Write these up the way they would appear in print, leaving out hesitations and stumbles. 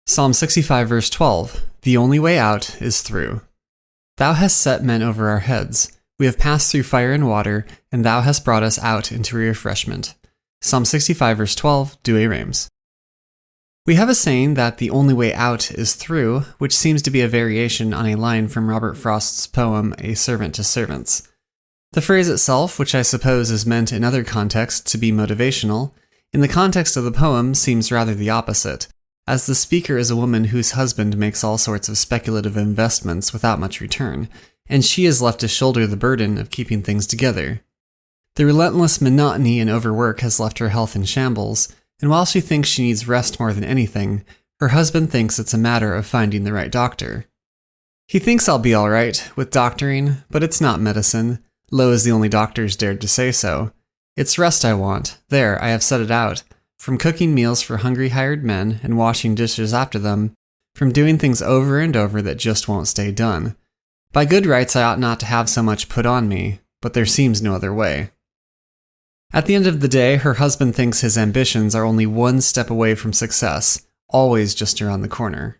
Psalm 65 verse 12, The only way out is through. Thou hast set men over our heads. We have passed through fire and water, and thou hast brought us out into refreshment. Psalm 65 verse 12, Douay Rheims. We have a saying that the only way out is through, which seems to be a variation on a line from Robert Frost's poem A Servant to Servants. The phrase itself, which I suppose is meant in other contexts to be motivational, in the context of the poem seems rather the opposite, as the speaker is a woman whose husband makes all sorts of speculative investments without much return, and she is left to shoulder the burden of keeping things together. The relentless monotony and overwork has left her health in shambles, and while she thinks she needs rest more than anything, her husband thinks it's a matter of finding the right doctor. He thinks I'll be alright with doctoring, but it's not medicine. Lowe is the only doctor's dared to say so. It's rest I want. There, I have set it out. From cooking meals for hungry hired men and washing dishes after them, from doing things over and over that just won't stay done. By good rights I ought not to have so much put on me, but there seems no other way. At the end of the day, her husband thinks his ambitions are only one step away from success, always just around the corner.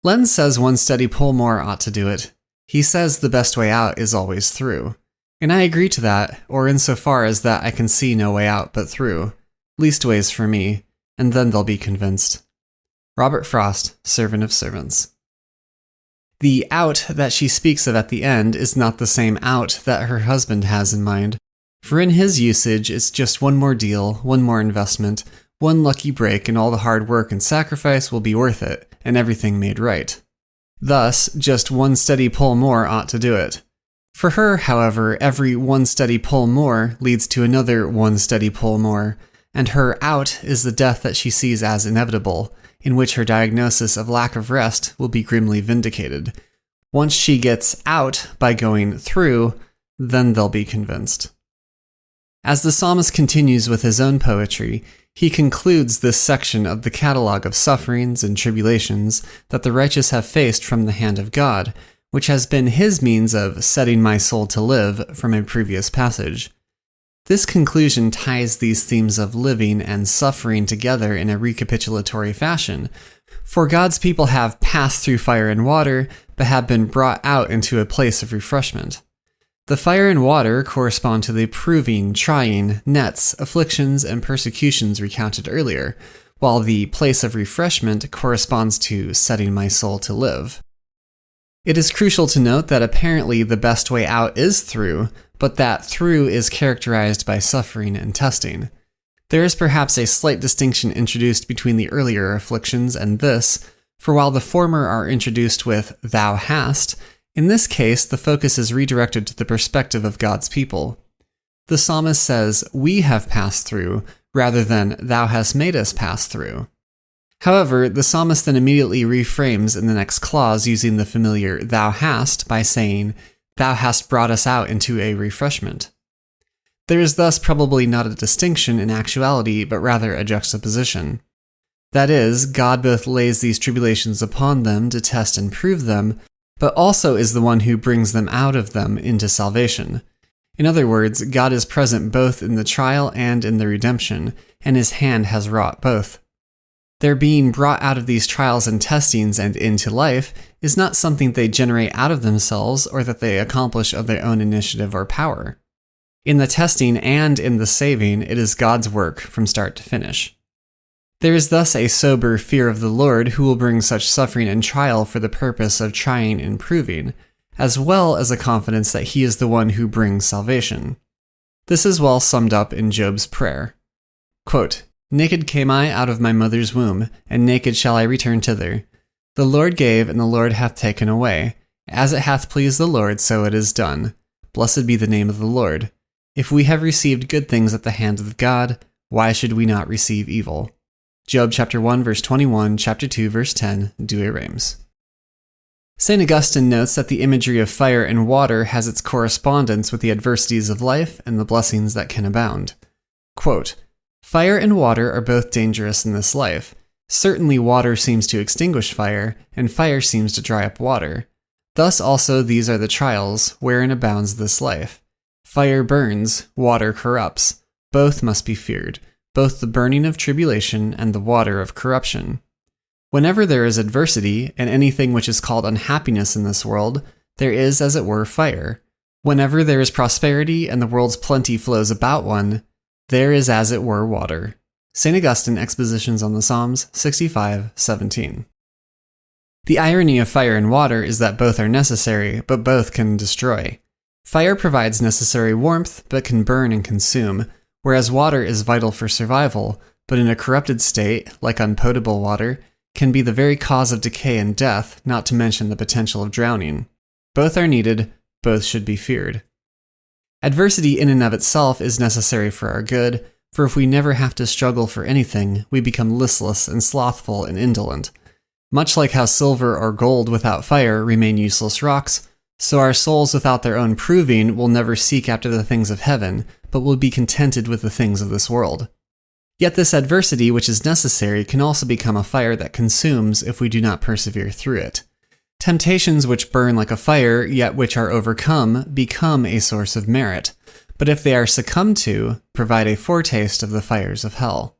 Lenz says one steady pull more ought to do it. He says the best way out is always through. And I agree to that, or insofar as that I can see no way out but through. Leastways for me, and then they'll be convinced. Robert Frost, Servant of Servants. The out that she speaks of at the end is not the same out that her husband has in mind, for in his usage it's just one more deal, one more investment, one lucky break, and all the hard work and sacrifice will be worth it, and everything made right. Thus, just one steady pull more ought to do it. For her, however, every one steady pull more leads to another one steady pull more, and her out is the death that she sees as inevitable, in which her diagnosis of lack of rest will be grimly vindicated. Once she gets out by going through, then they'll be convinced. As the psalmist continues with his own poetry, he concludes this section of the catalogue of sufferings and tribulations that the righteous have faced from the hand of God, which has been his means of setting my soul to live from a previous passage. This conclusion ties these themes of living and suffering together in a recapitulatory fashion, for God's people have passed through fire and water, but have been brought out into a place of refreshment. The fire and water correspond to the proving, trying, nets, afflictions, and persecutions recounted earlier, while the place of refreshment corresponds to setting my soul to live. It is crucial to note that apparently the best way out is through, but that through is characterized by suffering and testing. There is perhaps a slight distinction introduced between the earlier afflictions and this, for while the former are introduced with "thou hast," in this case the focus is redirected to the perspective of God's people. The psalmist says, "We have passed through," rather than "thou hast made us pass through." However, the psalmist then immediately reframes in the next clause using the familiar "thou hast" by saying, "Thou hast brought us out into a refreshment." There is thus probably not a distinction in actuality, but rather a juxtaposition. That is, God both lays these tribulations upon them to test and prove them, but also is the one who brings them out of them into salvation. In other words, God is present both in the trial and in the redemption, and his hand has wrought both. Their being brought out of these trials and testings and into life is not something they generate out of themselves or that they accomplish of their own initiative or power. In the testing and in the saving, it is God's work from start to finish. There is thus a sober fear of the Lord who will bring such suffering and trial for the purpose of trying and proving, as well as a confidence that he is the one who brings salvation. This is well summed up in Job's prayer. Quote, "Naked came I out of my mother's womb, and naked shall I return thither. The Lord gave, and the Lord hath taken away. As it hath pleased the Lord, so it is done. Blessed be the name of the Lord. If we have received good things at the hand of God, why should we not receive evil?" Job chapter 1 verse 21, chapter 2 verse 10, Douay Rheims. St. Augustine notes that the imagery of fire and water has its correspondence with the adversities of life and the blessings that can abound. Quote, "Fire and water are both dangerous in this life. Certainly water seems to extinguish fire, and fire seems to dry up water. Thus also these are the trials, wherein abounds this life. Fire burns, water corrupts. Both must be feared, both the burning of tribulation and the water of corruption. Whenever there is adversity, and anything which is called unhappiness in this world, there is, as it were, fire. Whenever there is prosperity and the world's plenty flows about one, there is, as it were, water. St. Augustine, Expositions on the Psalms, 65:17. The irony of fire and water is that both are necessary, but both can destroy. Fire provides necessary warmth, but can burn and consume, whereas water is vital for survival, but in a corrupted state, like unpotable water, can be the very cause of decay and death, not to mention the potential of drowning. Both are needed, both should be feared. Adversity in and of itself is necessary for our good, for if we never have to struggle for anything, we become listless and slothful and indolent. Much like how silver or gold without fire remain useless rocks, so our souls without their own proving will never seek after the things of heaven, but will be contented with the things of this world. Yet this adversity which is necessary can also become a fire that consumes if we do not persevere through it. Temptations which burn like a fire, yet which are overcome, become a source of merit, but if they are succumbed to, provide a foretaste of the fires of hell.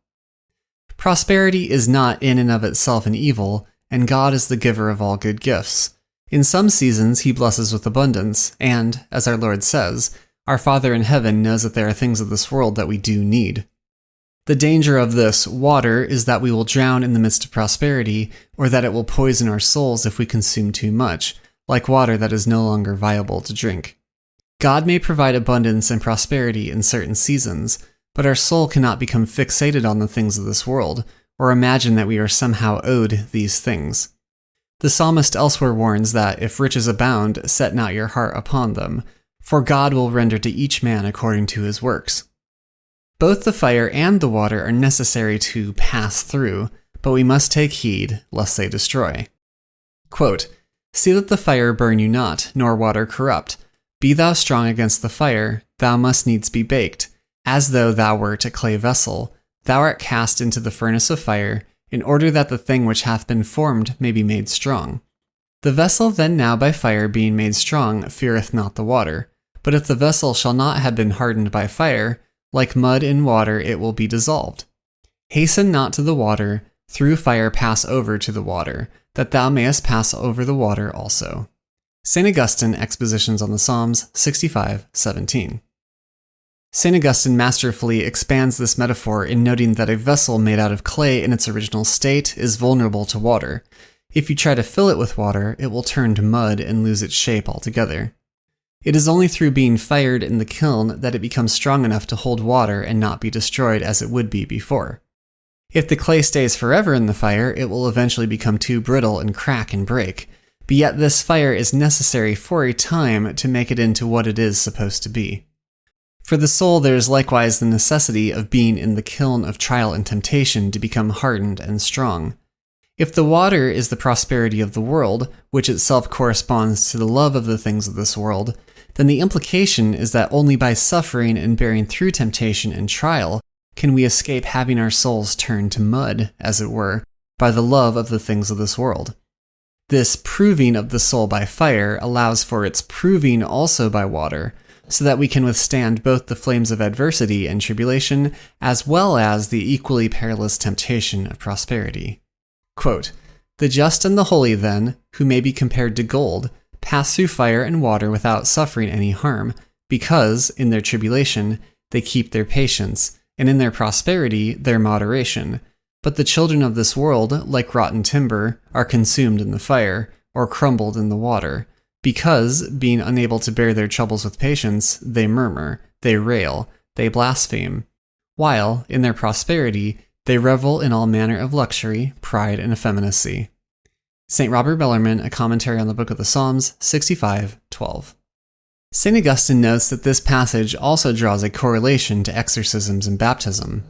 Prosperity is not in and of itself an evil, and God is the giver of all good gifts. In some seasons he blesses with abundance, and, as our Lord says, our Father in heaven knows that there are things of this world that we do need. The danger of this water is that we will drown in the midst of prosperity, or that it will poison our souls if we consume too much, like water that is no longer viable to drink. God may provide abundance and prosperity in certain seasons, but our soul cannot become fixated on the things of this world, or imagine that we are somehow owed these things. The psalmist elsewhere warns that, if riches abound, set not your heart upon them, for God will render to each man according to his works. Both the fire and the water are necessary to pass through, but we must take heed lest they destroy. Quote, "See that the fire burn you not, nor water corrupt. Be thou strong against the fire, thou must needs be baked, as though thou wert a clay vessel. Thou art cast into the furnace of fire, in order that the thing which hath been formed may be made strong. The vessel then now by fire being made strong feareth not the water. But if the vessel shall not have been hardened by fire, like mud in water it will be dissolved. Hasten not to the water, through fire pass over to the water, that thou mayest pass over the water also." St. Augustine, Expositions on the Psalms, 65:17. St. Augustine masterfully expands this metaphor in noting that a vessel made out of clay in its original state is vulnerable to water. If you try to fill it with water, it will turn to mud and lose its shape altogether. It is only through being fired in the kiln that it becomes strong enough to hold water and not be destroyed as it would be before. If the clay stays forever in the fire, it will eventually become too brittle and crack and break. But yet this fire is necessary for a time to make it into what it is supposed to be. For the soul there is likewise the necessity of being in the kiln of trial and temptation to become hardened and strong. If the water is the prosperity of the world, which itself corresponds to the love of the things of this world, then the implication is that only by suffering and bearing through temptation and trial can we escape having our souls turned to mud, as it were, by the love of the things of this world. This proving of the soul by fire allows for its proving also by water, so that we can withstand both the flames of adversity and tribulation, as well as the equally perilous temptation of prosperity. Quote, "The just and the holy, then, who may be compared to gold, pass through fire and water without suffering any harm, because, in their tribulation, they keep their patience, and in their prosperity, their moderation. But the children of this world, like rotten timber, are consumed in the fire, or crumbled in the water, because, being unable to bear their troubles with patience, they murmur, they rail, they blaspheme, while, in their prosperity, they revel in all manner of luxury, pride, and effeminacy." St. Robert Bellarmine, A Commentary on the Book of the Psalms, 65:12. St. Augustine notes that this passage also draws a correlation to exorcisms and baptism.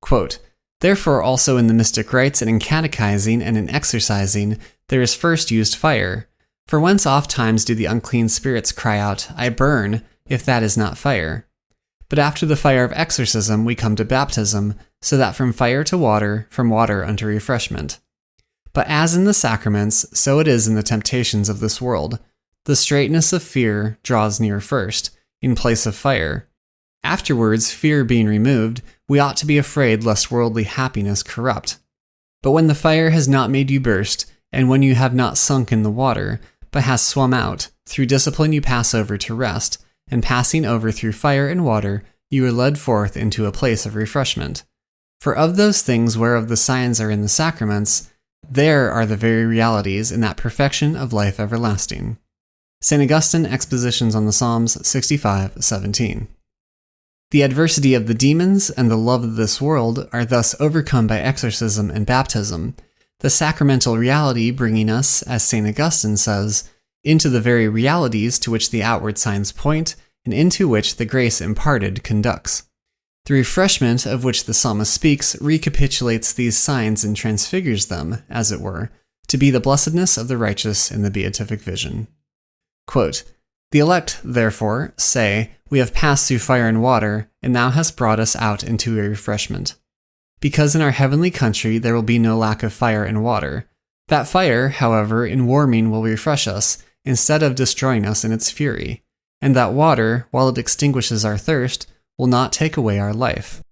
Quote, "Therefore also in the mystic rites and in catechizing and in exorcising, there is first used fire. For whence oft times do the unclean spirits cry out, I burn, if that is not fire. But after the fire of exorcism we come to baptism, so that from fire to water, from water unto refreshment. But as in the sacraments, so it is in the temptations of this world. The straightness of fear draws near first, in place of fire. Afterwards, fear being removed, we ought to be afraid lest worldly happiness corrupt. But when the fire has not made you burst, and when you have not sunk in the water, but hast swum out, through discipline you pass over to rest, and passing over through fire and water, you are led forth into a place of refreshment. For of those things whereof the signs are in the sacraments, there are the very realities in that perfection of life everlasting. St. Augustine, Expositions on the Psalms 65:17. The adversity of the demons and the love of this world are thus overcome by exorcism and baptism, the sacramental reality bringing us, as St. Augustine says, into the very realities to which the outward signs point, and into which the grace imparted conducts. The refreshment of which the psalmist speaks recapitulates these signs and transfigures them, as it were, to be the blessedness of the righteous in the beatific vision. Quote, "The elect, therefore, say, We have passed through fire and water, and thou hast brought us out into a refreshment. Because in our heavenly country there will be no lack of fire and water. That fire, however, in warming will refresh us, instead of destroying us in its fury. And that water, while it extinguishes our thirst, will not take away our life.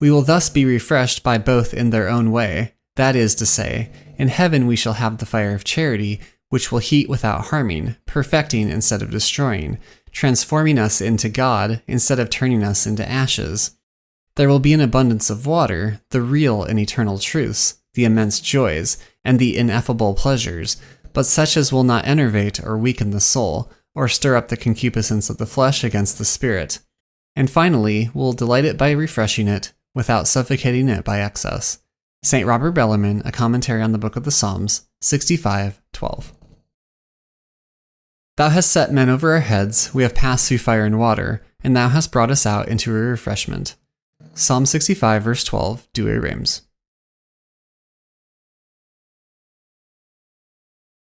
We will thus be refreshed by both in their own way, that is to say, in heaven we shall have the fire of charity, which will heat without harming, perfecting instead of destroying, transforming us into God instead of turning us into ashes. There will be an abundance of water, the real and eternal truths, the immense joys, and the ineffable pleasures, but such as will not enervate or weaken the soul, or stir up the concupiscence of the flesh against the spirit. And finally, will delight it by refreshing it, without suffocating it by excess." St. Robert Bellarmine, A Commentary on the Book of the Psalms, 65:12. Thou hast set men over our heads, we have passed through fire and water, and thou hast brought us out into a refreshment. Psalm 65, verse 12, Douay Rheims.